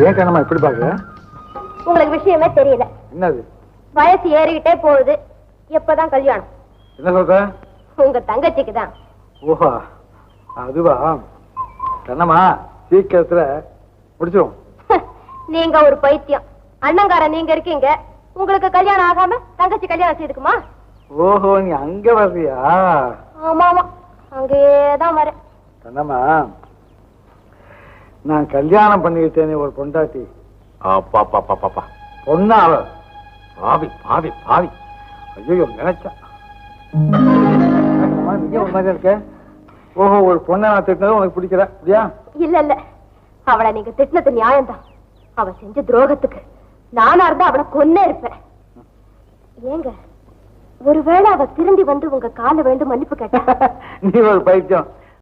ஏன் கண்ணம்மா இப்படி பாக்குற? உங்களுக்கு விஷயமே தெரியல. என்னது? வயசு ஏறிக்கிட்டே போகுது. எப்பதான் கல்யாணம்? என்ன சொல்ற? உங்க தங்கச்சிக்கு தான். ஓஹா, அதுவா? கண்ணம்மா சீக்கிரத்துல முடிச்சிடும். நீங்க ஒரு பைத்தியம். அண்ணங்கார நீங்க இருக்கீங்க, உங்களுக்கு கல்யாணம் ஆகாம தங்கச்சி கல்யாணம் செய்துக்குமா? ஓஹோ, நீ அங்க வர்றியா? ஆமா ஆமா, அங்கேதான் வரேன். கண்ணம்மா, நான் கல்யாணம் பண்ணிக்கிட்டேனே ஒரு பொண்டாட்டி. பொண்ணா அவ? பாவி பாவி பாவி. ஐயோ, நினைச்சா நீங்க ஒரு மாதிரி இருக்க. ஓஹோ, ஒரு பொண்ணை நான் திட்டினது உனக்கு பிடிக்கல அப்படியா? இல்ல இல்ல, அவளை நீங்க திட்டினது நியாயம்தான். அவ செஞ்ச துரோகத்துக்கு நானா இருந்தா அவளை கொன்னே இருப்பேன். ஏங்க, ஒருவேளை அவ திரும்பி வந்து உங்க கால வேண்டு மன்னிப்பு கேட்டா? நீ ஒரு பைத்தியம்.